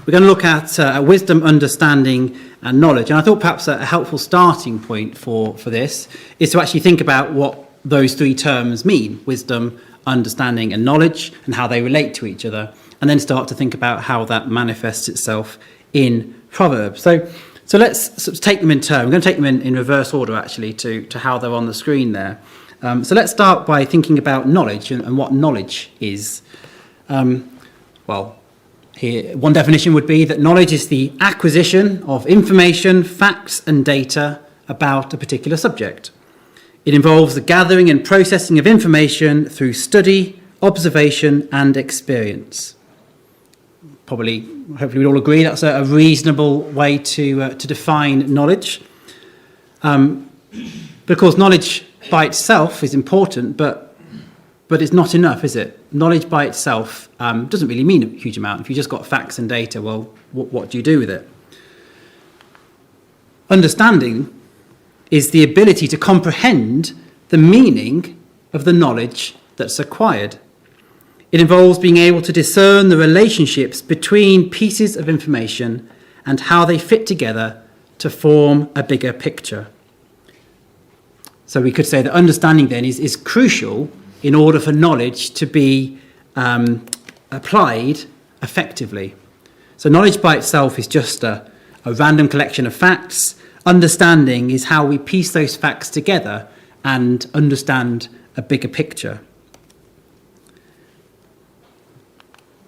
We're going to look at wisdom, understanding and knowledge. And I thought perhaps a helpful starting point for this is to actually think about what those three terms mean: wisdom, understanding and knowledge, and how they relate to each other, and then start to think about how that manifests itself in Proverbs. So let's sort of take them in turn. We're going to take them in reverse order, actually, to how they're on the screen there. So let's start by thinking about knowledge and what knowledge is. Here, one definition would be that knowledge is the acquisition of information, facts and data about a particular subject. It involves the gathering and processing of information through study, observation and experience. Hopefully we'd all agree that's a reasonable way to define knowledge. But of course, knowledge by itself is important, but it's not enough, is it? Knowledge by itself doesn't really mean a huge amount. If you just got facts and data, well, what do you do with it? Understanding is the ability to comprehend the meaning of the knowledge that's acquired. It involves being able to discern the relationships between pieces of information and how they fit together to form a bigger picture. So we could say that understanding then is crucial in order for knowledge to be applied effectively. So knowledge by itself is just a random collection of facts. Understanding is how we piece those facts together and understand a bigger picture.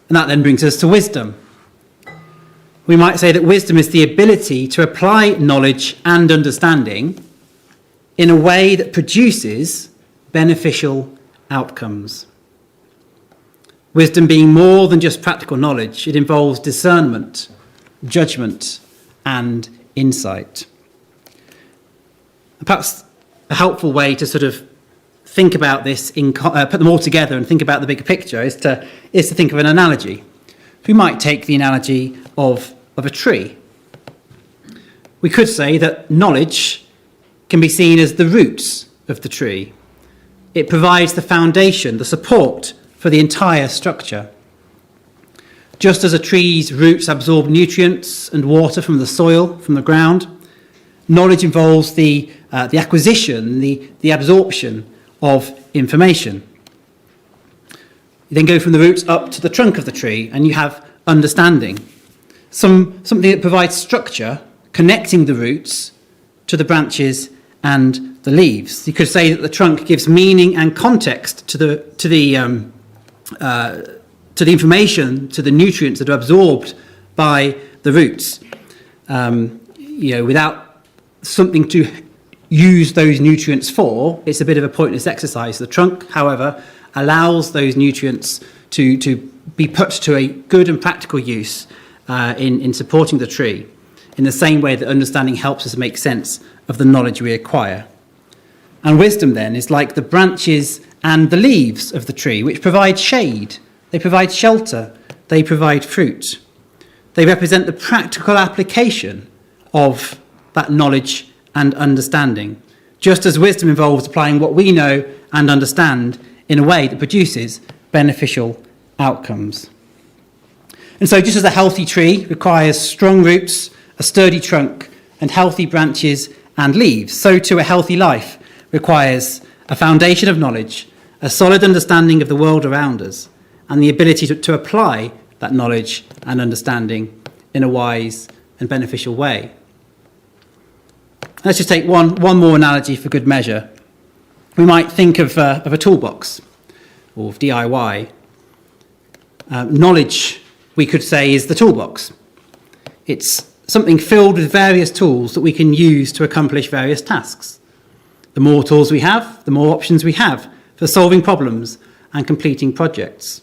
And that then brings us to wisdom. We might say that wisdom is the ability to apply knowledge and understanding in a way that produces beneficial outcomes. Wisdom being more than just practical knowledge, it involves discernment, judgment, and insight. Perhaps a helpful way to sort of think about this, put them all together and think about the bigger picture is to think of an analogy. We might take the analogy of a tree. We could say that knowledge can be seen as the roots of the tree. It provides the foundation, the support for the entire structure. Just as a tree's roots absorb nutrients and water from the soil, from the ground, knowledge involves the acquisition, the absorption of information. You then go from the roots up to the trunk of the tree and you have understanding. Something that provides structure, connecting the roots to the branches and the leaves. You could say that the trunk gives meaning and context to the information, to the nutrients that are absorbed by the roots. Without something to use those nutrients for, it's a bit of a pointless exercise. The trunk, however, allows those nutrients to be put to a good and practical use in supporting the tree, in the same way that understanding helps us make sense of the knowledge we acquire. And wisdom then is like the branches and the leaves of the tree, which provide shade, they provide shelter, they provide fruit. They represent the practical application of that knowledge and understanding, just as wisdom involves applying what we know and understand in a way that produces beneficial outcomes. And so just as a healthy tree requires strong roots, a sturdy trunk, and healthy branches and leaves, so too a healthy life requires a foundation of knowledge, a solid understanding of the world around us, and the ability to apply that knowledge and understanding in a wise and beneficial way. Let's just take one more analogy for good measure. We might think of a toolbox or of DIY. Knowledge, we could say, is the toolbox. It's something filled with various tools that we can use to accomplish various tasks. The more tools we have, the more options we have for solving problems and completing projects.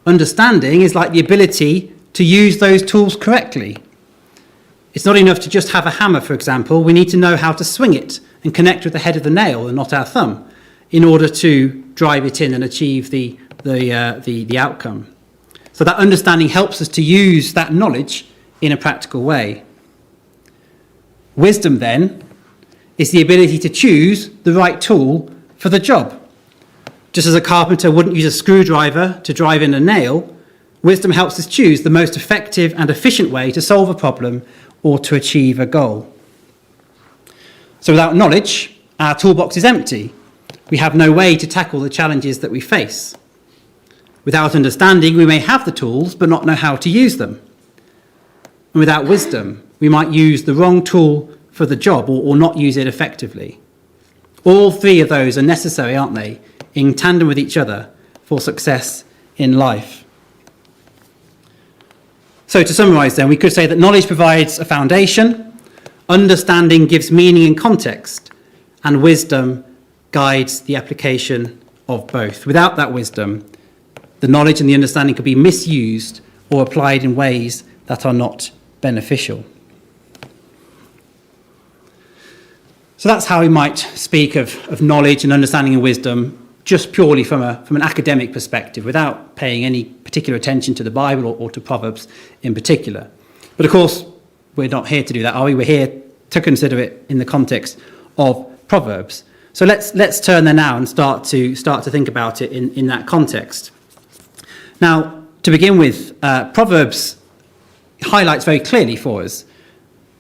Understanding is like the ability to use those tools correctly. It's not enough to just have a hammer, for example. We need to know how to swing it and connect with the head of the nail and not our thumb in order to drive it in and achieve the outcome. So that understanding helps us to use that knowledge in a practical way. Wisdom, then, is the ability to choose the right tool for the job. Just as a carpenter wouldn't use a screwdriver to drive in a nail, Wisdom helps us choose the most effective and efficient way to solve a problem or to achieve a goal. So without knowledge, our toolbox is empty. We have no way to tackle the challenges that we face. Without understanding, we may have the tools but not know how to use them. And without wisdom, we might use the wrong tool for the job or not use it effectively. All three of those are necessary, aren't they, in tandem with each other for success in life. So to summarise then, we could say that knowledge provides a foundation, understanding gives meaning and context, and wisdom guides the application of both. Without that wisdom, the knowledge and the understanding could be misused or applied in ways that are not beneficial. So that's how we might speak of knowledge and understanding and wisdom just purely from an academic perspective, without paying any particular attention to the Bible or to Proverbs in particular. But of course, we're not here to do that, are we? We're here to consider it in the context of Proverbs. So let's turn there now and start to think about it in that context. Now, to begin with, Proverbs highlights very clearly for us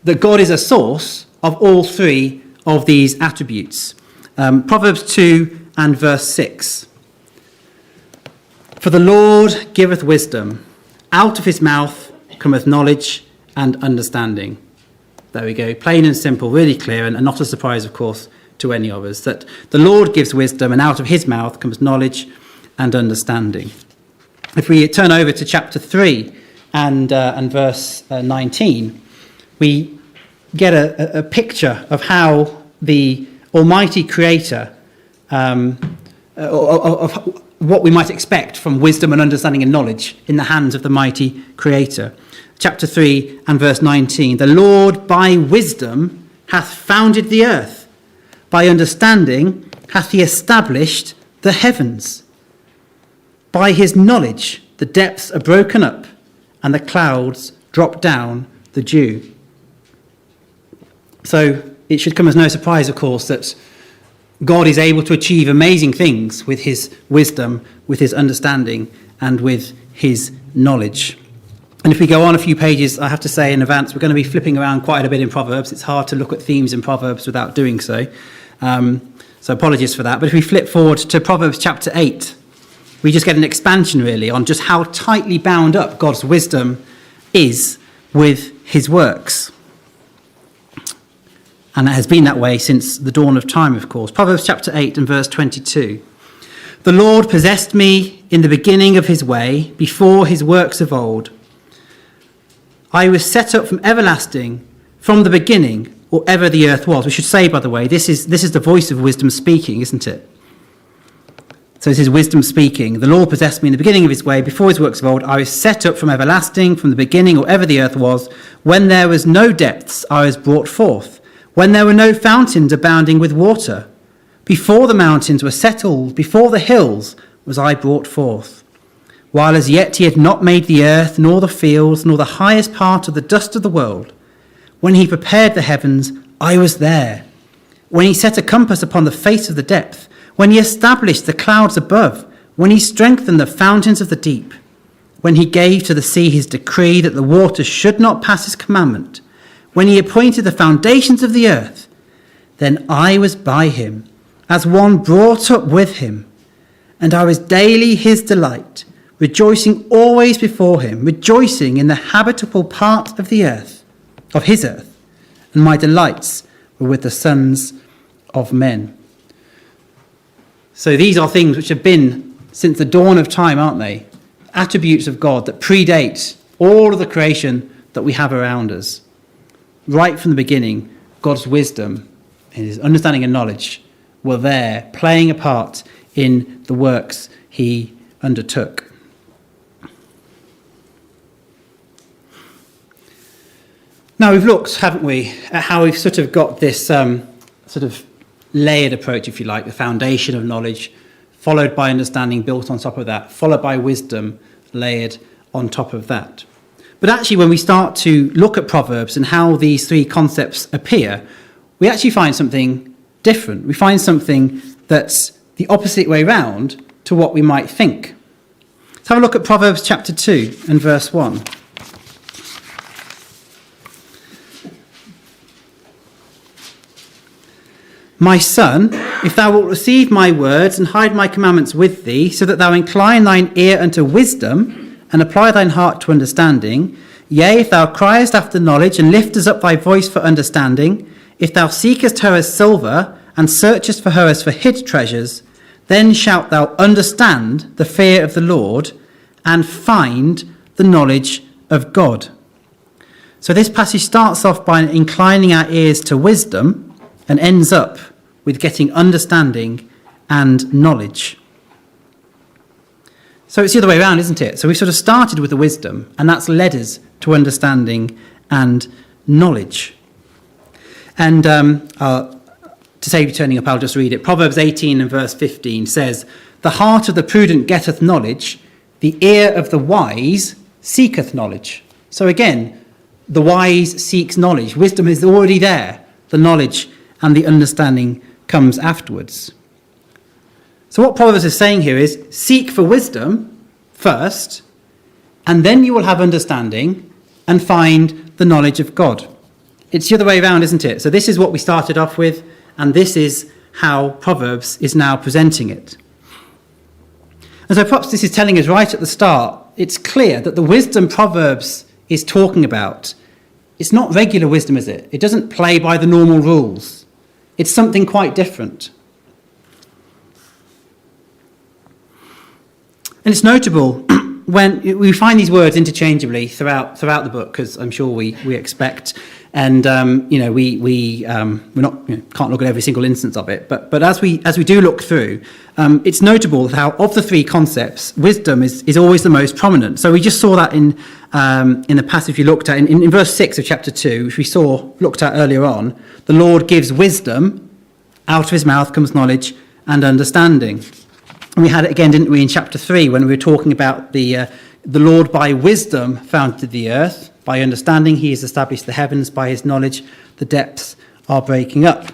that God is a source of all three of these attributes. Proverbs 2 and verse 6. For the Lord giveth wisdom, out of his mouth cometh knowledge and understanding. There we go, plain and simple, really clear, and not a surprise, of course, to any of us, that the Lord gives wisdom and out of his mouth comes knowledge and understanding. If we turn over to chapter 3 and verse 19, we get a picture of how the Almighty Creator, of what we might expect from wisdom and understanding and knowledge in the hands of the mighty Creator. Chapter 3 and verse 19, the Lord by wisdom hath founded the earth, by understanding hath he established the heavens. By his knowledge the depths are broken up, and the clouds drop down the dew. So it should come as no surprise, of course, that God is able to achieve amazing things with his wisdom, with his understanding, and with his knowledge. And if we go on a few pages, I have to say in advance, we're going to be flipping around quite a bit in Proverbs. It's hard to look at themes in Proverbs without doing so. So apologies for that. But if we flip forward to Proverbs chapter 8, we just get an expansion really on just how tightly bound up God's wisdom is with his works. And it has been that way since the dawn of time, of course. Proverbs chapter 8 and verse 22. The Lord possessed me in the beginning of his way, before his works of old. I was set up from everlasting, from the beginning, or ever the earth was. We should say, by the way, this is the voice of wisdom speaking, isn't it? So this is wisdom speaking. The Lord possessed me in the beginning of his way, before his works of old. I was set up from everlasting, from the beginning, or ever the earth was. When there was no depths, I was brought forth. When there were no fountains abounding with water. Before the mountains were settled, before the hills was I brought forth. While as yet he had not made the earth, nor the fields, nor the highest part of the dust of the world. When he prepared the heavens, I was there. When he set a compass upon the face of the depth, when he established the clouds above, when he strengthened the fountains of the deep, when he gave to the sea his decree that the waters should not pass his commandment, when he appointed the foundations of the earth, then I was by him, as one brought up with him, and I was daily his delight, rejoicing always before him, rejoicing in the habitable part of the earth, of his earth, and my delights were with the sons of men. So these are things which have been since the dawn of time, aren't they? Attributes of God that predate all of the creation that we have around us. Right from the beginning, God's wisdom and his understanding and knowledge were there, playing a part in the works he undertook. Now we've looked, haven't we, at how we've sort of got this sort of layered approach, if you like, the foundation of knowledge, followed by understanding built on top of that, followed by wisdom layered on top of that. But actually, when we start to look at Proverbs and how these three concepts appear, we actually find something different. We find something that's the opposite way round to what we might think. It's have a look at Proverbs chapter 2 and verse 1. My son, if thou wilt receive my words and hide my commandments with thee, so that thou incline thine ear unto wisdom and apply thine heart to understanding, yea, if thou criest after knowledge and liftest up thy voice for understanding, if thou seekest her as silver and searchest for her as for hid treasures, then shalt thou understand the fear of the Lord and find the knowledge of God. So this passage starts off by inclining our ears to wisdom and ends up with getting understanding and knowledge. So it's the other way around, isn't it? So we sort of started with the wisdom, and that's led us to understanding and knowledge. And to save you turning up, I'll just read it. Proverbs 18 and verse 15 says, "The heart of the prudent getteth knowledge, the ear of the wise seeketh knowledge." So again, the wise seeks knowledge. Wisdom is already there. The knowledge and the understanding comes afterwards. So what Proverbs is saying here is, seek for wisdom first, and then you will have understanding and find the knowledge of God. It's the other way around, isn't it? So this is what we started off with, and this is how Proverbs is now presenting it. And so perhaps this is telling us right at the start, it's clear that the wisdom Proverbs is talking about, it's not regular wisdom, is it? It doesn't play by the normal rules. It's something quite different. And it's notable when we find these words interchangeably throughout the book, because I'm sure we expect, and we not can't look at every single instance of it, but as we do look through, it's notable how of the three concepts, wisdom is always the most prominent. So we just saw that in the passage we looked at in verse 6 of chapter 2, which we looked at earlier on. The Lord gives wisdom; out of his mouth comes knowledge and understanding. And we had it again, didn't we, in chapter 3, when we were talking about the Lord by wisdom founded the earth, by understanding he has established the heavens, by his knowledge the depths are breaking up.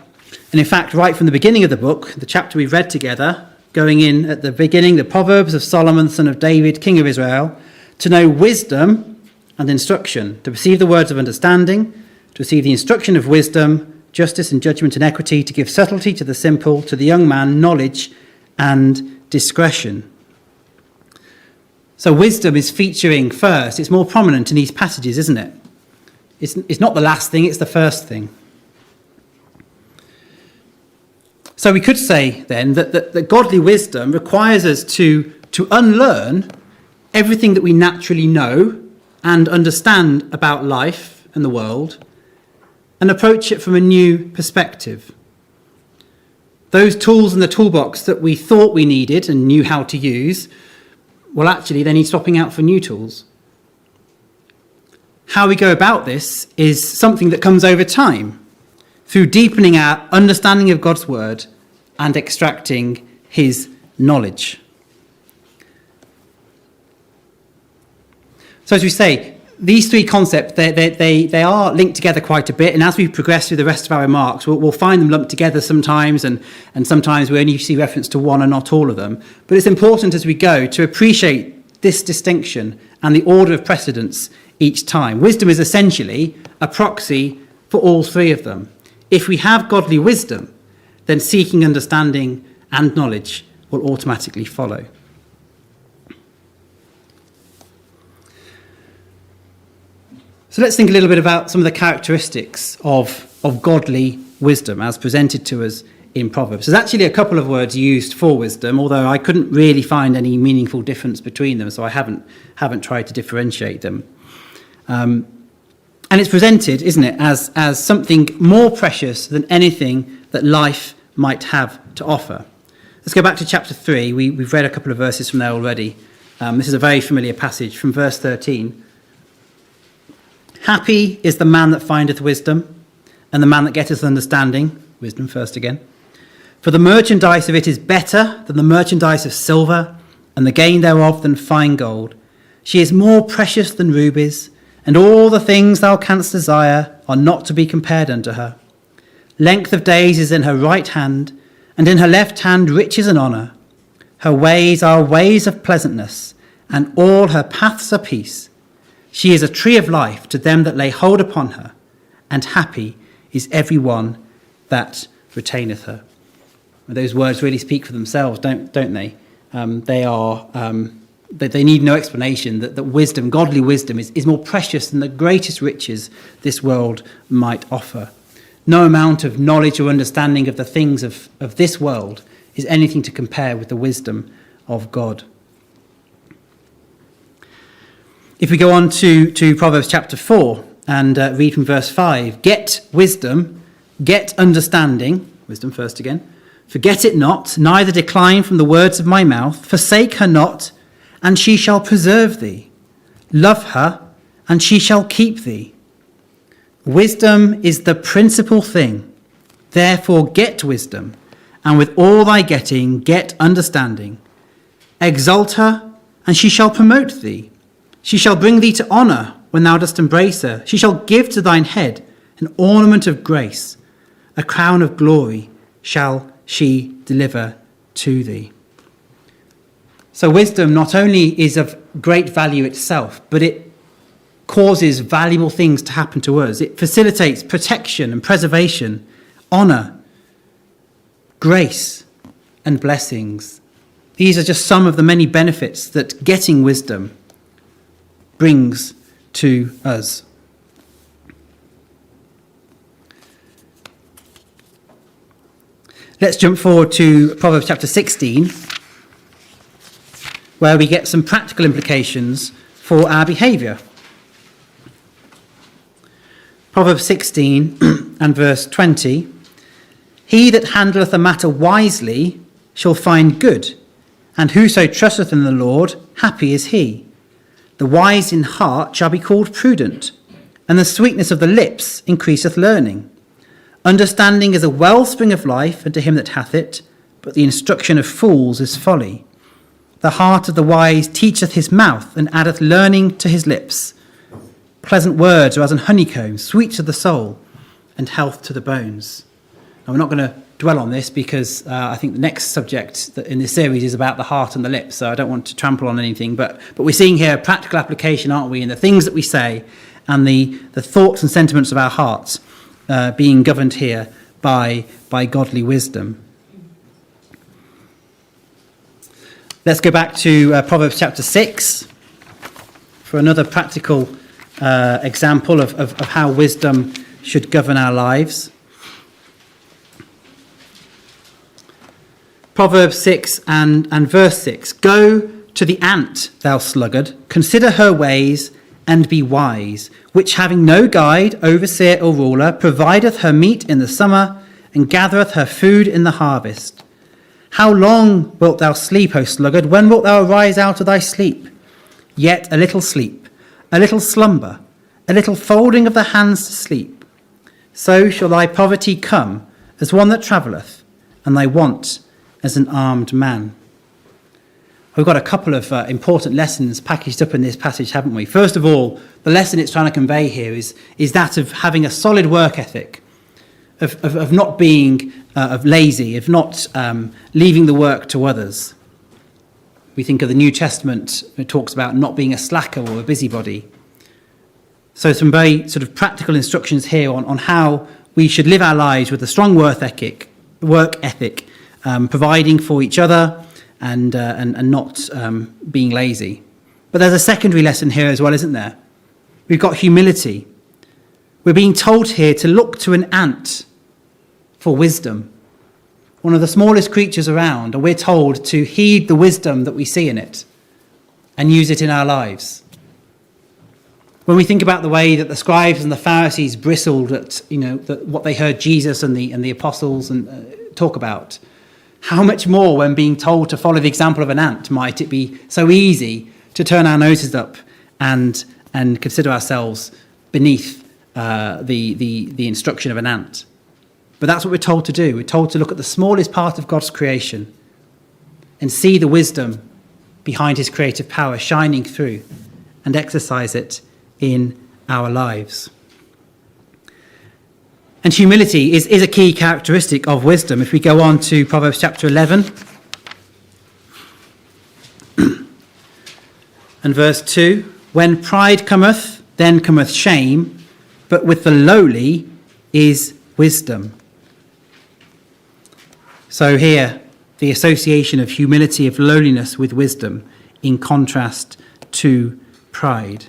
And in fact, right from the beginning of the book, the chapter we've read together, going in at the beginning, the Proverbs of Solomon, son of David, king of Israel, to know wisdom and instruction, to receive the words of understanding, to receive the instruction of wisdom, justice and judgment and equity, to give subtlety to the simple, to the young man, knowledge and discretion. So wisdom is featuring first. It's more prominent in these passages, isn't it? It's not the last thing, it's the first thing. So we could say then that godly wisdom requires us to unlearn everything that we naturally know and understand about life and the world, and approach it from a new perspective. Those tools in the toolbox that we thought we needed and knew how to use, well, actually, they need swapping out for new tools. How we go about this is something that comes over time, through deepening our understanding of God's word and extracting his knowledge. So as we say, these three concepts, they are linked together quite a bit, and as we progress through the rest of our remarks, we'll find them lumped together sometimes, and sometimes we only see reference to one and not all of them. But it's important as we go to appreciate this distinction and the order of precedence each time. Wisdom is essentially a proxy for all three of them. If we have godly wisdom, then seeking understanding and knowledge will automatically follow. So let's think a little bit about some of the characteristics of godly wisdom as presented to us in Proverbs. There's actually a couple of words used for wisdom, although I couldn't really find any meaningful difference between them, so I haven't tried to differentiate them. And it's presented, isn't it, as something more precious than anything that life might have to offer. Let's go back to chapter 3. We've read a couple of verses from there already. This is a very familiar passage from verse 13. Happy is the man that findeth wisdom, and the man that getteth understanding, wisdom first again. For the merchandise of it is better than the merchandise of silver, and the gain thereof than fine gold. She is more precious than rubies, and all the things thou canst desire are not to be compared unto her. Length of days is in her right hand, and in her left hand riches and honour. Her ways are ways of pleasantness, and all her paths are peace. She is a tree of life to them that lay hold upon her, and happy is every one that retaineth her. Those words really speak for themselves, don't they? They need no explanation that wisdom, godly wisdom, is more precious than the greatest riches this world might offer. No amount of knowledge or understanding of the things of this world is anything to compare with the wisdom of God. If we go on to Proverbs chapter 4 and read from verse 5, get wisdom, get understanding, wisdom first again, forget it not, neither decline from the words of my mouth, forsake her not, and she shall preserve thee. Love her, and she shall keep thee. Wisdom is the principal thing. Therefore get wisdom, and with all thy getting get understanding. Exalt her, and she shall promote thee. She shall bring thee to honour when thou dost embrace her. She shall give to thine head an ornament of grace. A crown of glory shall she deliver to thee. So wisdom not only is of great value itself, but it causes valuable things to happen to us. It facilitates protection and preservation, honour, grace, and blessings. These are just some of the many benefits that getting wisdom brings to us. Let's jump forward to Proverbs chapter 16, where we get some practical implications for our behaviour. Proverbs 16 and verse 20. He that handleth a matter wisely shall find good, and whoso trusteth in the Lord, happy is he. The wise in heart shall be called prudent, and the sweetness of the lips increaseth learning. Understanding is a wellspring of life unto him that hath it, but the instruction of fools is folly. The heart of the wise teacheth his mouth, and addeth learning to his lips. Pleasant words are as an honeycomb, sweet to the soul, and health to the bones. Now, we're not going to dwell on this because I think the next subject in this series is about the heart and the lips, so I don't want to trample on anything. But we're seeing here a practical application, aren't we, in the things that we say and the thoughts and sentiments of our hearts being governed here by godly wisdom. Let's go back to Proverbs chapter 6 for another practical example of how wisdom should govern our lives. Proverbs 6 and verse 6. Go to the ant, thou sluggard, consider her ways, and be wise, which having no guide, overseer, or ruler, provideth her meat in the summer, and gathereth her food in the harvest. How long wilt thou sleep, O sluggard? When wilt thou arise out of thy sleep? Yet a little sleep, a little slumber, a little folding of the hands to sleep. So shall thy poverty come as one that travelleth, and thy want as an armed man. We've got a couple of important lessons packaged up in this passage, haven't we? First of all, the lesson it's trying to convey here is that of having a solid work ethic, of not being of lazy, of not leaving the work to others. We think of the New Testament, it talks about not being a slacker or a busybody. So some very sort of practical instructions here on how we should live our lives with a strong work ethic, providing for each other and not being lazy. But there's a secondary lesson here as well, isn't there? We've got humility. We're being told here to look to an ant for wisdom, one of the smallest creatures around, and we're told to heed the wisdom that we see in it and use it in our lives. When we think about the way that the scribes and the Pharisees bristled at, what they heard Jesus and the apostles talk about, how much more when being told to follow the example of an ant might it be so easy to turn our noses up and consider ourselves beneath the instruction of an ant. But that's what we're told to do. We're told to look at the smallest part of God's creation and see the wisdom behind his creative power shining through and exercise it in our lives. And humility is a key characteristic of wisdom. If we go on to Proverbs chapter 11, And verse 2, when pride cometh, then cometh shame, but with the lowly is wisdom. So here, the association of humility, of lowliness with wisdom in contrast to pride.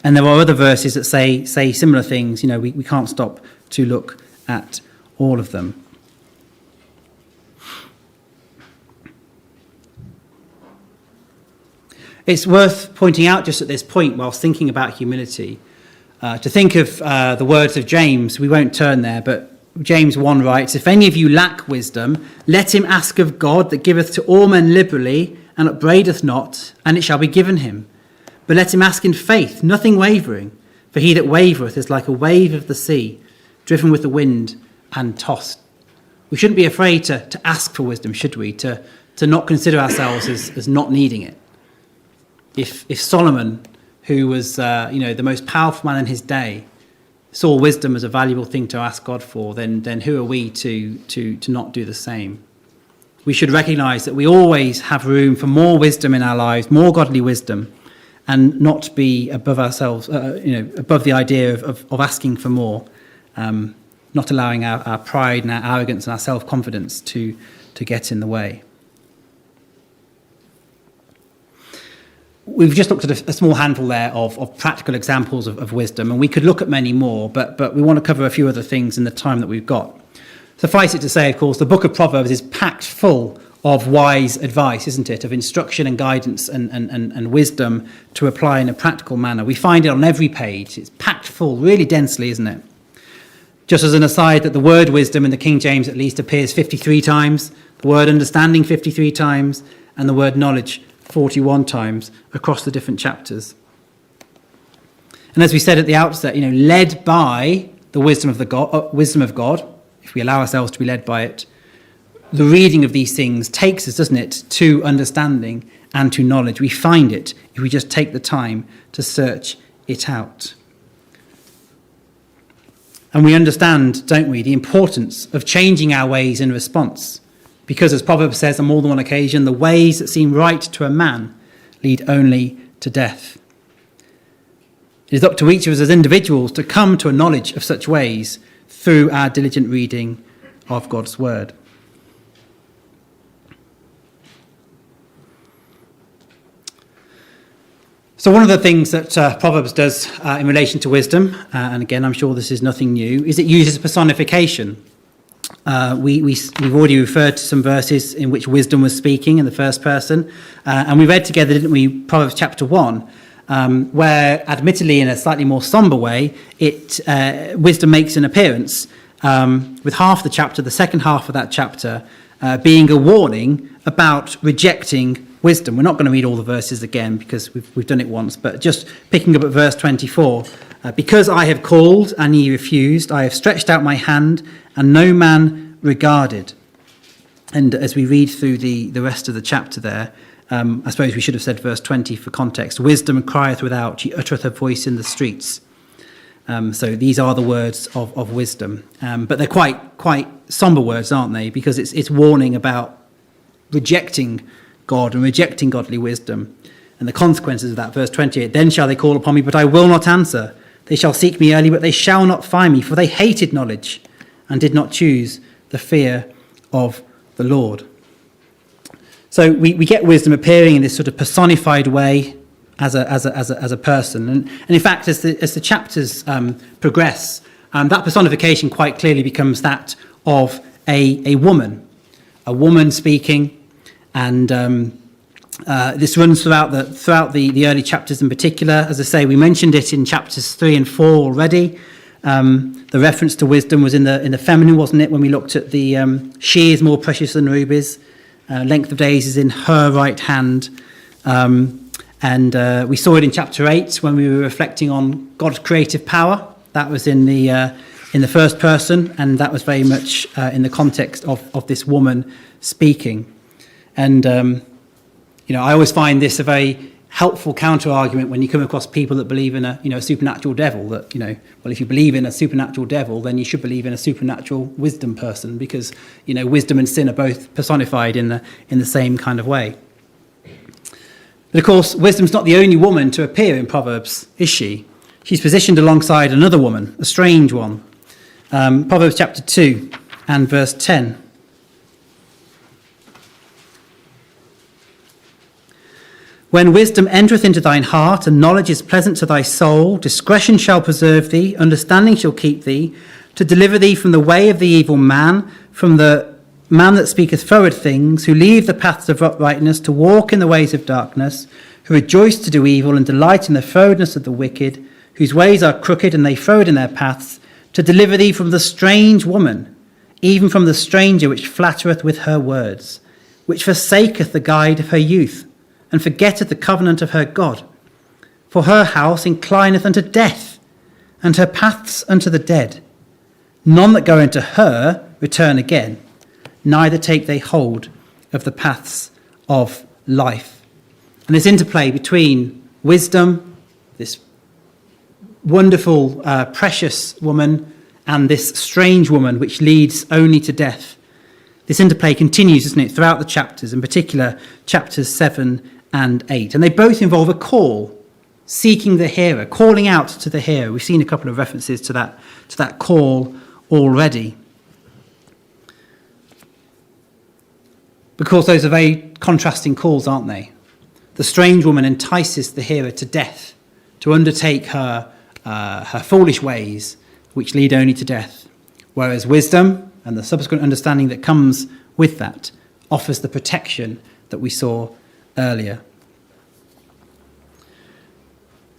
And there are other verses that say similar things. We can't stop to look at all of them. It's worth pointing out just at this point, whilst thinking about humility, to think of the words of James. We won't turn there, but James 1 writes, if any of you lack wisdom, let him ask of God that giveth to all men liberally and upbraideth not, and it shall be given him. But let him ask in faith, nothing wavering. For he that wavereth is like a wave of the sea, driven with the wind and tossed. We shouldn't be afraid to ask for wisdom, should we? To not consider ourselves as not needing it. If Solomon, who was the most powerful man in his day, saw wisdom as a valuable thing to ask God for, then who are we to not do the same? We should recognise that we always have room for more wisdom in our lives, more godly wisdom, and not be above ourselves, above the idea of asking for more, not allowing our pride and our arrogance and our self-confidence to get in the way. We've just looked at a small handful there of practical examples of wisdom, and we could look at many more, but we want to cover a few other things in the time that we've got. Suffice it to say, of course, the book of Proverbs is packed full of wise advice, isn't it? Of instruction and guidance and wisdom to apply in a practical manner. We find it on every page. It's packed full, really densely, isn't it? Just as an aside, that the word wisdom in the King James at least appears 53 times, the word understanding 53 times, and the word knowledge 41 times across the different chapters. And as we said at the outset, led by the wisdom of God, if we allow ourselves to be led by it, the reading of these things takes us, doesn't it, to understanding and to knowledge. We find it if we just take the time to search it out. And we understand, don't we, the importance of changing our ways in response. Because, as Proverbs says on more than one occasion, the ways that seem right to a man lead only to death. It is up to each of us as individuals to come to a knowledge of such ways through our diligent reading of God's word. So one of the things that Proverbs does in relation to wisdom, and again, I'm sure this is nothing new, is it uses personification. We've already referred to some verses in which wisdom was speaking in the first person, and we read together, didn't we, Proverbs chapter 1, where, admittedly in a slightly more somber way, wisdom makes an appearance, with half the chapter, the second half of that chapter, being a warning about rejecting wisdom. We're not going to read all the verses again because we've done it once, but just picking up at verse 24, because I have called and ye refused, I have stretched out my hand and no man regarded. And as we read through the rest of the chapter there, I suppose we should have said verse 20 for context. Wisdom crieth without, she uttereth her voice in the streets. So these are the words of wisdom. But they're quite somber words, aren't they? Because it's warning about rejecting God and rejecting godly wisdom. And the consequences of that, verse 28, then shall they call upon me, but I will not answer. They shall seek me early, but they shall not find me, for they hated knowledge and did not choose the fear of the Lord. So we get wisdom appearing in this sort of personified way as a person. And in fact, as the chapters progress, that personification quite clearly becomes that of a woman speaking. And this runs throughout the early chapters in particular. As I say, we mentioned it in chapters 3 and 4 already. The reference to wisdom was in the feminine, wasn't it, when we looked at the she is more precious than rubies. Length of days is in her right hand. And we saw it in chapter 8 when we were reflecting on God's creative power. That was in the first person, and that was very much in the context of this woman speaking. And I always find this a very helpful counter-argument when you come across people that believe in a supernatural devil, that, well, if you believe in a supernatural devil, then you should believe in a supernatural wisdom person, because, wisdom and sin are both personified in the same kind of way. But of course, wisdom's not the only woman to appear in Proverbs, is she? She's positioned alongside another woman, a strange one. Proverbs chapter 2 and verse 10. When wisdom entereth into thine heart, and knowledge is pleasant to thy soul, discretion shall preserve thee, understanding shall keep thee, to deliver thee from the way of the evil man, from the man that speaketh froward things, who leave the paths of uprightness, to walk in the ways of darkness, who rejoice to do evil, and delight in the frowardness of the wicked, whose ways are crooked, and they froward in their paths, to deliver thee from the strange woman, even from the stranger which flattereth with her words, which forsaketh the guide of her youth, and forgetteth the covenant of her God. For her house inclineth unto death, and her paths unto the dead. None that go into her return again, neither take they hold of the paths of life. And this interplay between wisdom, this wonderful, precious woman, and this strange woman which leads only to death. This interplay continues, doesn't it, throughout the chapters, in particular chapters 7 and 8. And they both involve a call, seeking the hearer, calling out to the hearer. We've seen a couple of references to that call already. Because those are very contrasting calls, aren't they? The strange woman entices the hearer to death, to undertake her foolish ways, which lead only to death. Whereas wisdom, and the subsequent understanding that comes with that, offers the protection that we saw earlier.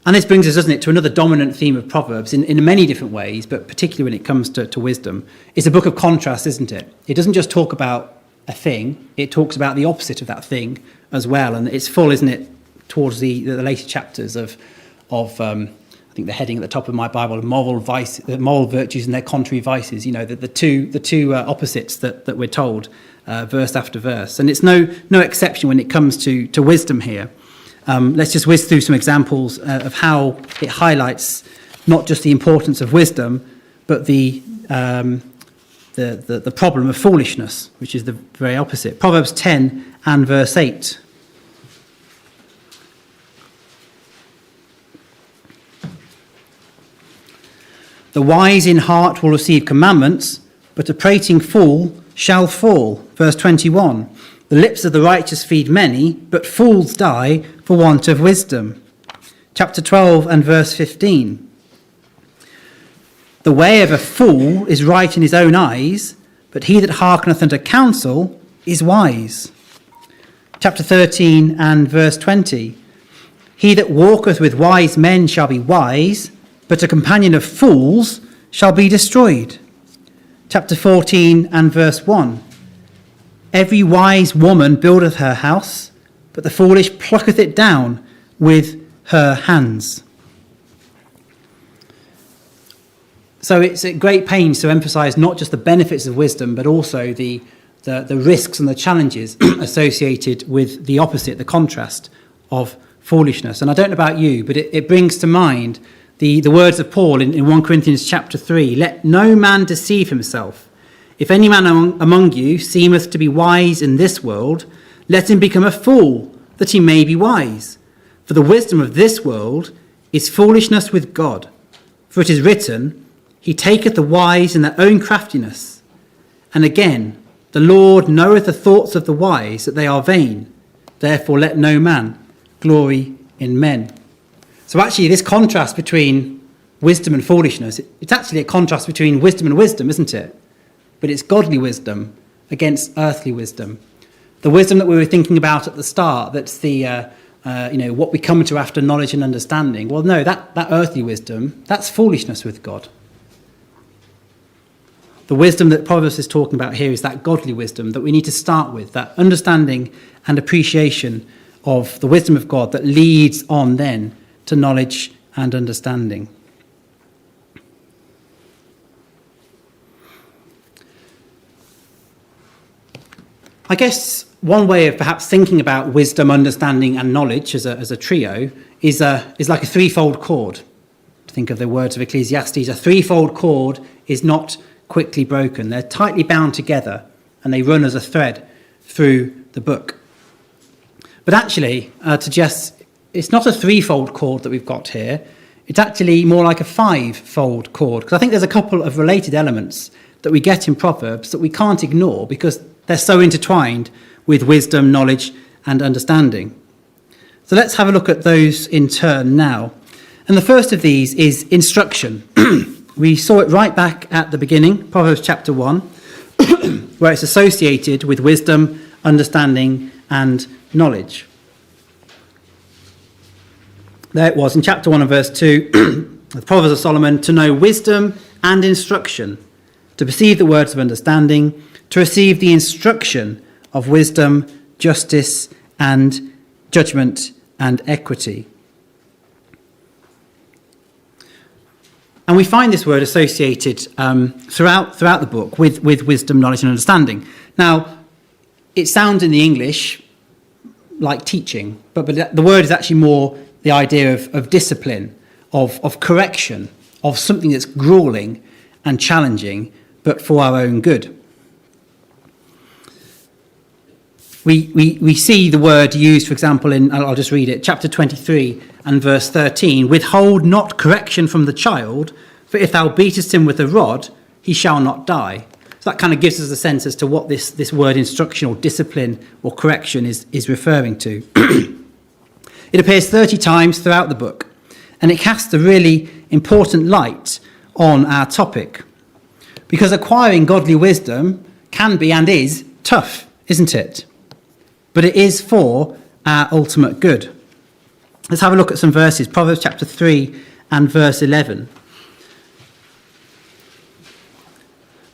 And this brings us, doesn't it, to another dominant theme of Proverbs in many different ways, but particularly when it comes to wisdom. It's a book of contrast, isn't it? It doesn't just talk about a thing, it talks about the opposite of that thing as well. And it's full, isn't it, towards the later chapters of I think the heading at the top of my Bible, moral virtues and their contrary vices, the two opposites that we're told, verse after verse. And it's no exception when it comes to wisdom here. Let's just whiz through some examples of how it highlights not just the importance of wisdom, but the problem of foolishness, which is the very opposite. Proverbs 10 and verse 8. The wise in heart will receive commandments, but a prating fool shall fall. Verse 21. The lips of the righteous feed many, but fools die for want of wisdom. Chapter 12 and verse 15. The way of a fool is right in his own eyes, but he that hearkeneth unto counsel is wise. Chapter 13 and verse 20. He that walketh with wise men shall be wise, but a companion of fools shall be destroyed. Chapter 14 and verse 1. Every wise woman buildeth her house, but the foolish plucketh it down with her hands. So it's at great pains to emphasize not just the benefits of wisdom, but also the risks and the challenges associated with the opposite, the contrast of foolishness. And I don't know about you, but it brings to mind the words of Paul in 1 Corinthians chapter 3. Let no man deceive himself. If any man among you seemeth to be wise in this world, let him become a fool, that he may be wise. For the wisdom of this world is foolishness with God. For it is written, He taketh the wise in their own craftiness. And again, the Lord knoweth the thoughts of the wise, that they are vain. Therefore let no man glory in men. So actually this contrast between wisdom and foolishness, it's actually a contrast between wisdom and wisdom, isn't it? But it's godly wisdom against earthly wisdom. The wisdom that we were thinking about at the start, that's the, what we come to after knowledge and understanding. Well, no, that earthly wisdom, that's foolishness with God. The wisdom that Proverbs is talking about here is that godly wisdom that we need to start with, that understanding and appreciation of the wisdom of God that leads on then to knowledge and understanding. I guess one way of perhaps thinking about wisdom, understanding, and knowledge as a trio is like a threefold cord. Think of the words of Ecclesiastes. A threefold cord is not quickly broken. They're tightly bound together, and they run as a thread through the book. But actually, to Jess, it's not a threefold cord that we've got here. It's actually more like a fivefold cord, because I think there's a couple of related elements that we get in Proverbs that we can't ignore because they're so intertwined with wisdom, knowledge, and understanding. So let's have a look at those in turn now. And the first of these is instruction. We saw it right back at the beginning, Proverbs chapter 1, where it's associated with wisdom, understanding, and knowledge. There it was in chapter 1 and verse 2, the Proverbs of Solomon, to know wisdom and instruction, to perceive the words of understanding, to receive the instruction of wisdom, justice, and judgment, and equity. And we find this word associated throughout the book with wisdom, knowledge, and understanding. Now, it sounds in the English like teaching, but the word is actually more the idea of discipline, of correction, of something that's grueling and challenging, but for our own good. We see the word used, for example, I'll just read it, chapter 23 and verse 13, withhold not correction from the child, for if thou beatest him with a rod, he shall not die. So that kind of gives us a sense as to what this word instruction or discipline or correction is referring to. It appears 30 times throughout the book, and it casts a really important light on our topic. Because acquiring godly wisdom can be and is tough, isn't it? But it is for our ultimate good. Let's have a look at some verses. Proverbs chapter 3 and verse 11.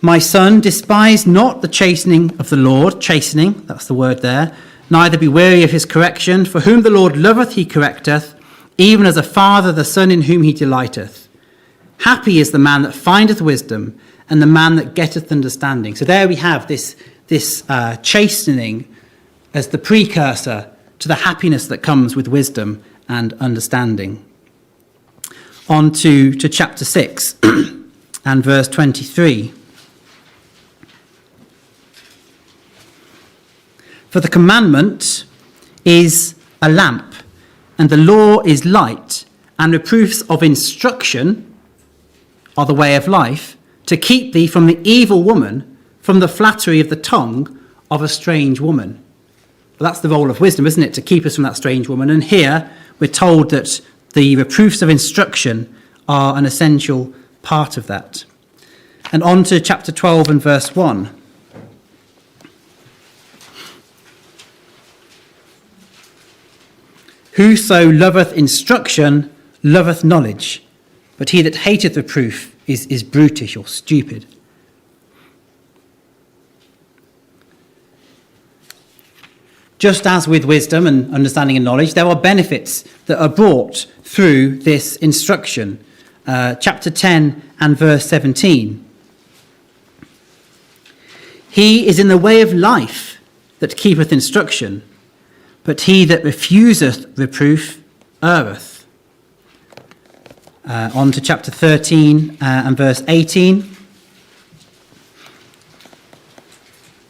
My son, despise not the chastening of the Lord, chastening, that's the word there, neither be weary of his correction, for whom the Lord loveth he correcteth, even as a father the son in whom he delighteth. Happy is the man that findeth wisdom, and the man that getteth understanding. So there we have this chastening as the precursor to the happiness that comes with wisdom and understanding. On to chapter 6 and verse 23. For the commandment is a lamp, and the law is light, and reproofs of instruction are the way of life, to keep thee from the evil woman, from the flattery of the tongue of a strange woman. Well, that's the role of wisdom, isn't it? To keep us from that strange woman. And here we're told that the reproofs of instruction are an essential part of that. And on to chapter 12 and verse 1. Whoso loveth instruction loveth knowledge, but he that hateth reproof is brutish or stupid. Just as with wisdom and understanding and knowledge, there are benefits that are brought through this instruction. Chapter 10 and verse 17. He is in the way of life that keepeth instruction, but he that refuseth reproof erreth. On to chapter 13 and verse 18.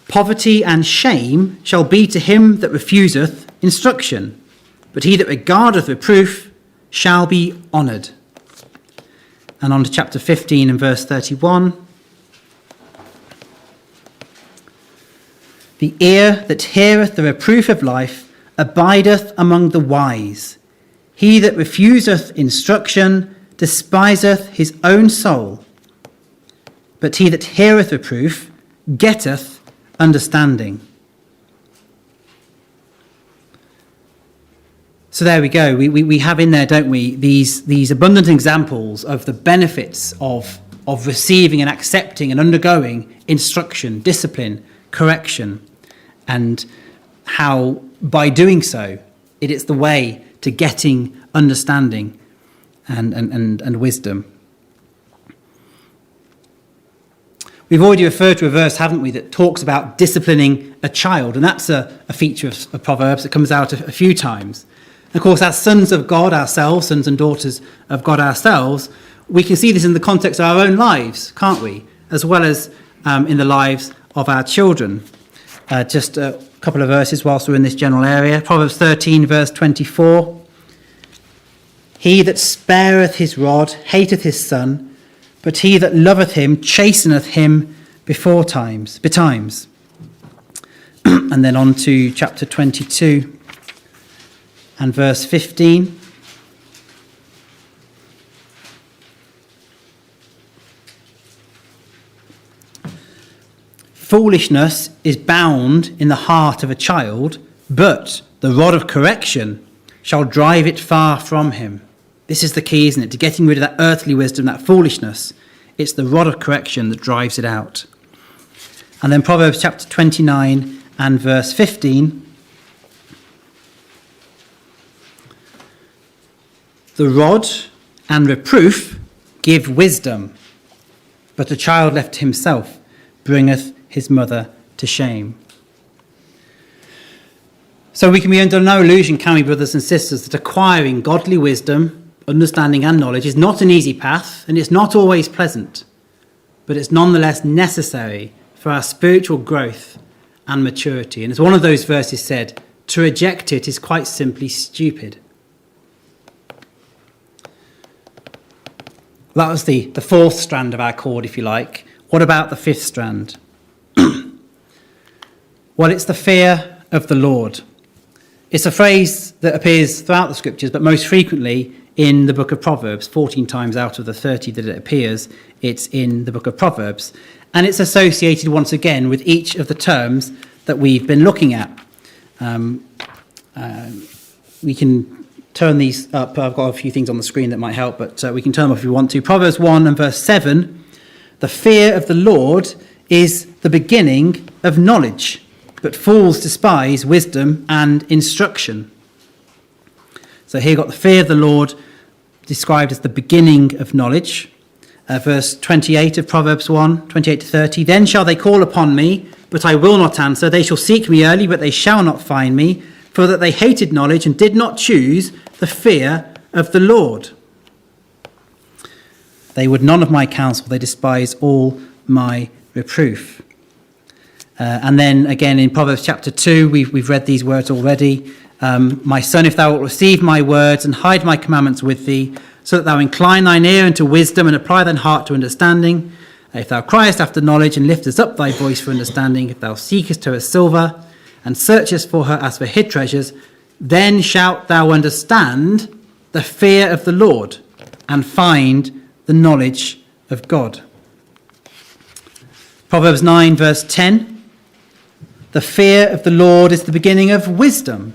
Poverty and shame shall be to him that refuseth instruction, but he that regardeth reproof shall be honoured. And on to chapter 15 and verse 31. The ear that heareth the reproof of life abideth among the wise. He that refuseth instruction despiseth his own soul, but he that heareth reproof getteth understanding. So there we go. We have in there, don't we, these abundant examples of the benefits of receiving and accepting and undergoing instruction, discipline, correction, and how by doing so it is the way to getting understanding and wisdom. We've already referred to a verse, haven't we, that talks about disciplining a child, and that's a feature of Proverbs that comes out a few times. And of course, as sons of God ourselves, sons and daughters of God ourselves, we can see this in the context of our own lives, can't we? As well as in the lives of our children. Just a couple of verses whilst we're in this general area. Proverbs 13, verse 24. He that spareth his rod hateth his son, but he that loveth him chasteneth him betimes. And then on to chapter 22 and verse 15. Foolishness is bound in the heart of a child, but the rod of correction shall drive it far from him. This is the key, isn't it? To getting rid of that earthly wisdom, that foolishness. It's the rod of correction that drives it out. And then Proverbs chapter 29 and verse 15. The rod and reproof give wisdom, but a child left to himself bringeth his mother to shame. So we can be under no illusion, can we, brothers and sisters, that acquiring godly wisdom, understanding and knowledge is not an easy path, and it's not always pleasant, but it's nonetheless necessary for our spiritual growth and maturity. And as one of those verses said, to reject it is quite simply stupid. That was the fourth strand of our cord, if you like. What about the fifth strand? Well, it's the fear of the Lord. It's a phrase that appears throughout the scriptures, but most frequently in the book of Proverbs. 14 times out of the 30 that it appears, it's in the book of Proverbs. And it's associated once again with each of the terms that we've been looking at. We can turn these up. I've got a few things on the screen that might help, but we can turn them up if we want to. Proverbs 1 and verse 7. The fear of the Lord is the beginning of knowledge, but fools despise wisdom and instruction. So here you've got the fear of the Lord described as the beginning of knowledge. Verse 28 of Proverbs 1, 28 to 30. Then shall they call upon me, but I will not answer. They shall seek me early, but they shall not find me. For that they hated knowledge and did not choose the fear of the Lord. They would none of my counsel. They despise all my reproof. And then again in Proverbs chapter 2, we've read these words already. My son, if thou wilt receive my words and hide my commandments with thee, so that thou incline thine ear unto wisdom and apply thine heart to understanding. If thou criest after knowledge and liftest up thy voice for understanding, if thou seekest her as silver and searchest for her as for hid treasures, then shalt thou understand the fear of the Lord and find the knowledge of God. Proverbs 9 verse 10. The fear of the Lord is the beginning of wisdom,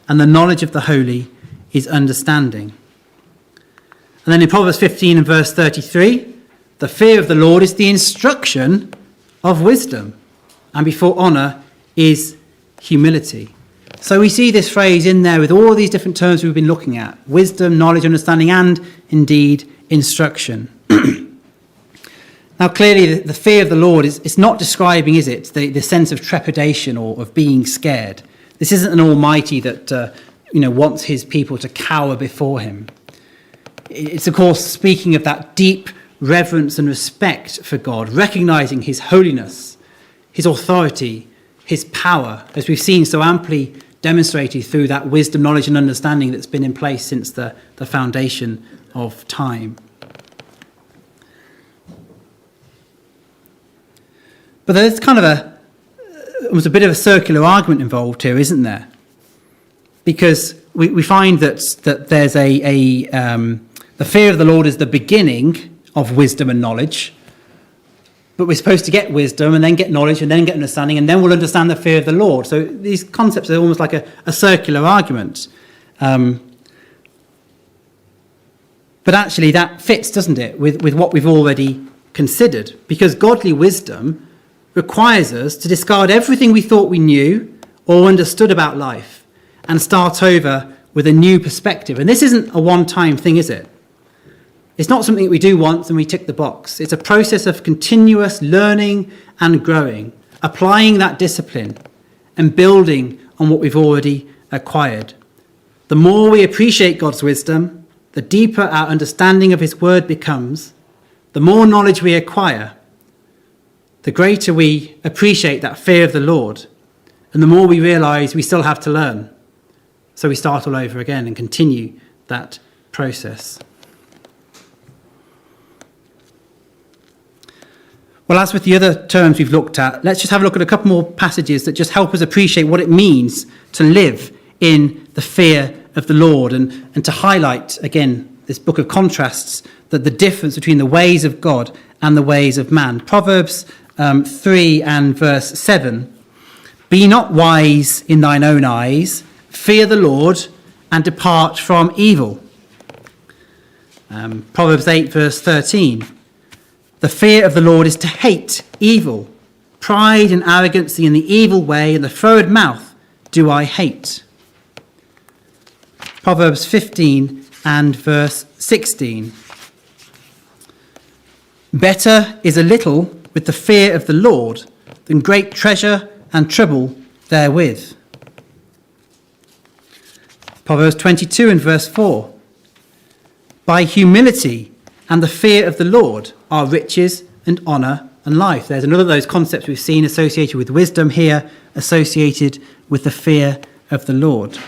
and the knowledge of the holy is understanding. And then in Proverbs 15 and verse 33, the fear of the Lord is the instruction of wisdom, and before honour is humility. So we see this phrase in there with all these different terms we've been looking at: wisdom, knowledge, understanding, and indeed instruction. Now clearly the fear of the Lord is not describing, is it, the sense of trepidation or of being scared. This isn't an almighty that wants his people to cower before him. It's of course speaking of that deep reverence and respect for God, recognising his holiness, his authority, his power, as we've seen so amply demonstrated through that wisdom, knowledge and understanding that's been in place since the foundation of time. But there's kind of almost a bit of a circular argument involved here, isn't there? Because we find that there's the fear of the Lord is the beginning of wisdom and knowledge, but we're supposed to get wisdom and then get knowledge and then get understanding, and then we'll understand the fear of the Lord. So these concepts are almost like a circular argument. But actually that fits, doesn't it, with what we've already considered, because godly wisdom requires us to discard everything we thought we knew or understood about life and start over with a new perspective. And this isn't a one-time thing, is it? It's not something that we do once and we tick the box. It's a process of continuous learning and growing, applying that discipline and building on what we've already acquired. The more we appreciate God's wisdom, the deeper our understanding of his word becomes, the more knowledge we acquire, the greater we appreciate that fear of the Lord, and the more we realise we still have to learn. So we start all over again and continue that process. Well, as with the other terms we've looked at, let's just have a look at a couple more passages that just help us appreciate what it means to live in the fear of the Lord, and to highlight, again, this book of contrasts, that the difference between the ways of God and the ways of man. Proverbs 3 and verse 7. Be not wise in thine own eyes, fear the Lord, and depart from evil. Proverbs 8 verse 13. The fear of the Lord is to hate evil. Pride and arrogancy in the evil way and the froward mouth do I hate. Proverbs 15 and verse 16. Better is a little with the fear of the Lord than great treasure and trouble therewith. Proverbs 22 and verse 4. By humility and the fear of the Lord are riches and honour and life. There's another of those concepts we've seen associated with wisdom here, associated with the fear of the Lord.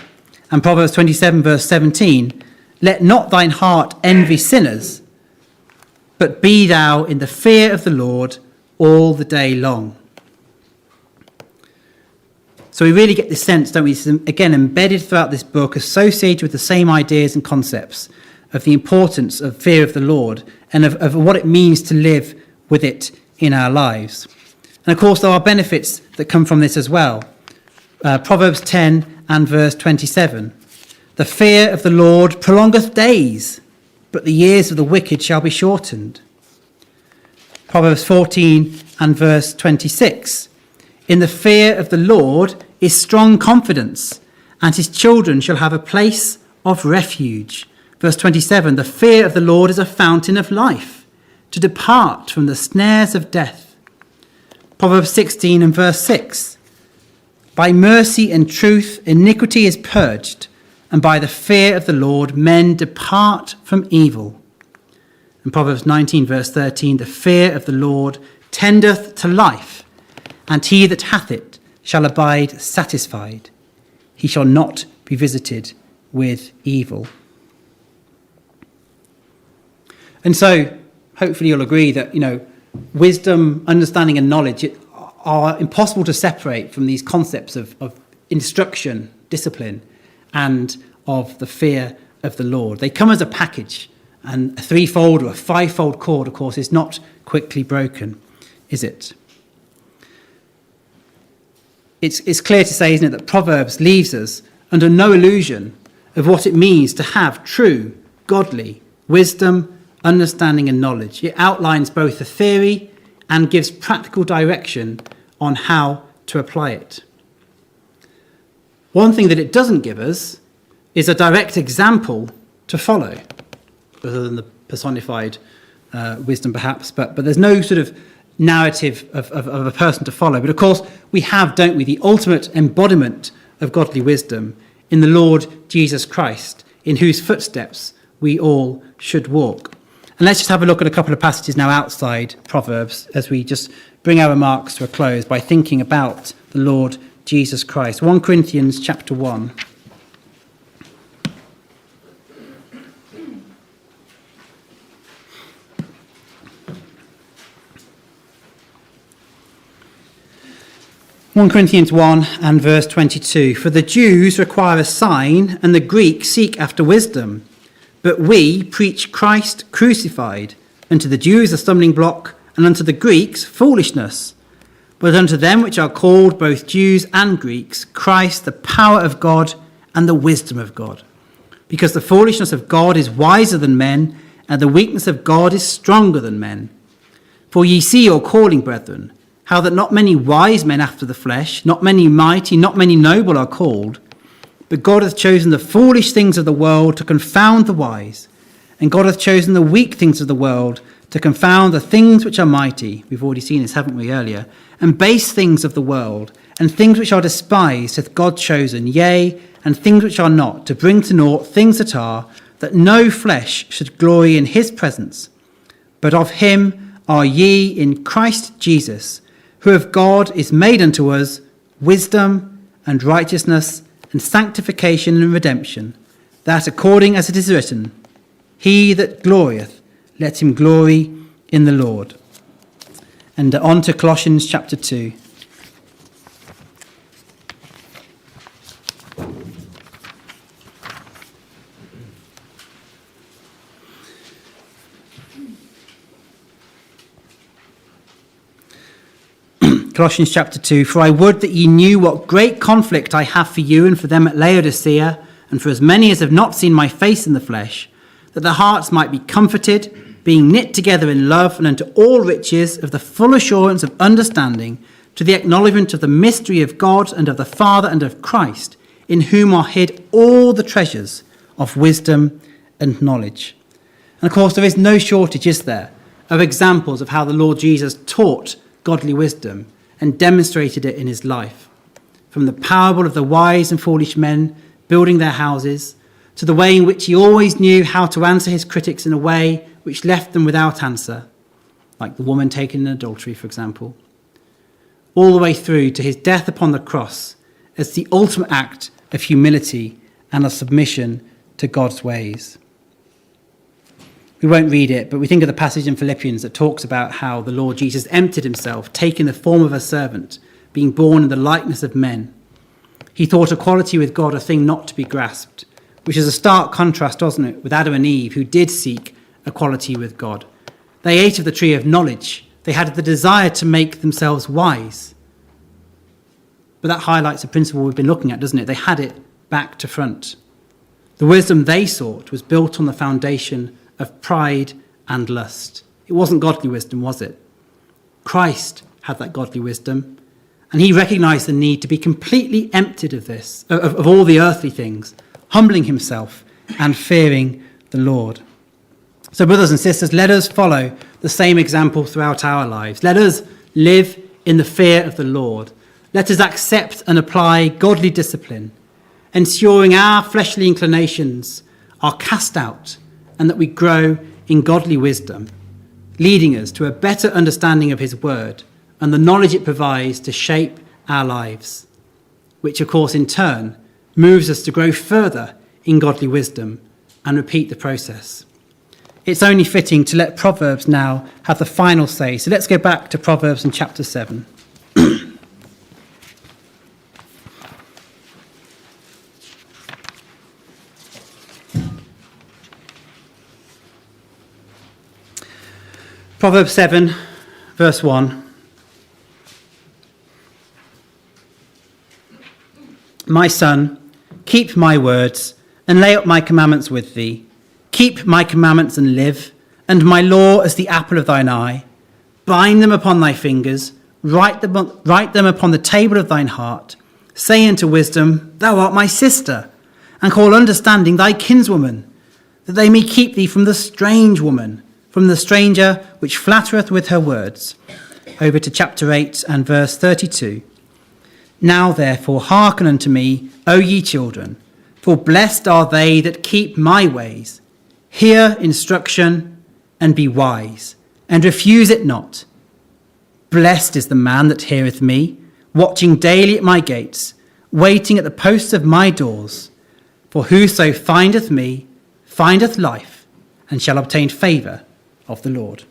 And Proverbs 27 verse 17, let not thine heart envy sinners, but be thou in the fear of the Lord all the day long. So we really get this sense, don't we? This is, again, embedded throughout this book, associated with the same ideas and concepts of the importance of fear of the Lord and of what it means to live with it in our lives. And of course, there are benefits that come from this as well. Proverbs 10 and verse 27. The fear of the Lord prolongeth days, but the years of the wicked shall be shortened. Proverbs 14 and verse 26. In the fear of the Lord is strong confidence, and his children shall have a place of refuge. Verse 27, the fear of the Lord is a fountain of life, to depart from the snares of death. Proverbs 16 and verse 6, by mercy and truth iniquity is purged, and by the fear of the Lord men depart from evil. And Proverbs 19 verse 13, the fear of the Lord tendeth to life, and he that hath it shall abide satisfied. He shall not be visited with evil. And so, hopefully you'll agree that, wisdom, understanding and knowledge are impossible to separate from these concepts of instruction, discipline, and of the fear of the Lord. They come as a package, and a threefold or a fivefold cord, of course, is not quickly broken, is it? It's clear to say, isn't it, that Proverbs leaves us under no illusion of what it means to have true, godly wisdom, understanding and knowledge. It outlines both the theory and gives practical direction on how to apply it. One thing that it doesn't give us is a direct example to follow, other than the personified wisdom perhaps, but there's no sort of narrative of a person to follow. But of course we have, don't we, the ultimate embodiment of godly wisdom in the Lord Jesus Christ, in whose footsteps we all should walk. And let's just have a look at a couple of passages now outside Proverbs as we just bring our remarks to a close by thinking about the Lord Jesus Christ. 1 Corinthians chapter 1. (1 Corinthians 1 and verse 22). For the Jews require a sign, and the Greeks seek after wisdom. But we preach Christ crucified, unto the Jews a stumbling block, and unto the Greeks foolishness. But unto them which are called, both Jews and Greeks, Christ the power of God and the wisdom of God. Because the foolishness of God is wiser than men, and the weakness of God is stronger than men. For ye see your calling, brethren, how that not many wise men after the flesh, not many mighty, not many noble are called. But God hath chosen the foolish things of the world to confound the wise, And God hath chosen the weak things of the world to confound the things which are mighty. We've already seen this, haven't we, earlier? And base things of the world, and things which are despised hath God chosen, yea, and things which are not, to bring to naught things that are, that no flesh should glory in his presence. But of him are ye in Christ Jesus, who of God is made unto us wisdom and righteousness and sanctification and redemption, that according as it is written, he that glorieth, let him glory in the Lord. And on to Colossians chapter 2. Colossians chapter 2, for I would that ye knew what great conflict I have for you and for them at Laodicea, and for as many as have not seen my face in the flesh, that their hearts might be comforted, being knit together in love, and unto all riches of the full assurance of understanding, to the acknowledgement of the mystery of God and of the Father and of Christ, in whom are hid all the treasures of wisdom and knowledge. And of course, there is no shortage, is there, of examples of how the Lord Jesus taught godly wisdom and demonstrated it in his life. From the parable of the wise and foolish men building their houses, to the way in which he always knew how to answer his critics in a way which left them without answer, like the woman taken in adultery, for example, all the way through to his death upon the cross as the ultimate act of humility and of submission to God's ways. We won't read it, but we think of the passage in Philippians that talks about how the Lord Jesus emptied himself, taking the form of a servant, being born in the likeness of men. He thought equality with God a thing not to be grasped, which is a stark contrast, doesn't it, with Adam and Eve, who did seek equality with God. They ate of the tree of knowledge. They had the desire to make themselves wise. But that highlights a principle we've been looking at, doesn't it? They had it back to front. The wisdom they sought was built on the foundation of pride and lust. It wasn't godly wisdom, was it? Christ had that godly wisdom, and he recognized the need to be completely emptied of this, of all the earthly things, humbling himself and fearing the Lord. So brothers and sisters, let us follow the same example throughout our lives. Let us live in the fear of the Lord. Let us accept and apply godly discipline, ensuring our fleshly inclinations are cast out and that we grow in godly wisdom, leading us to a better understanding of his word and the knowledge it provides to shape our lives, which of course in turn moves us to grow further in godly wisdom and repeat the process. It's only fitting to let Proverbs now have the final say. So let's go back to Proverbs in chapter 7. Proverbs 7, verse 1. My son, keep my words and lay up my commandments with thee. Keep my commandments and live, and my law as the apple of thine eye. Bind them upon thy fingers, write them upon the table of thine heart. Say unto wisdom, thou art my sister, and call understanding thy kinswoman, that they may keep thee from the strange woman, from the stranger which flattereth with her words. Over to chapter 8 and verse 32. Now therefore hearken unto me, O ye children, for blessed are they that keep my ways. Hear instruction and be wise, and refuse it not. Blessed is the man that heareth me, watching daily at my gates, waiting at the posts of my doors. For whoso findeth me, findeth life, and shall obtain favour of the Lord.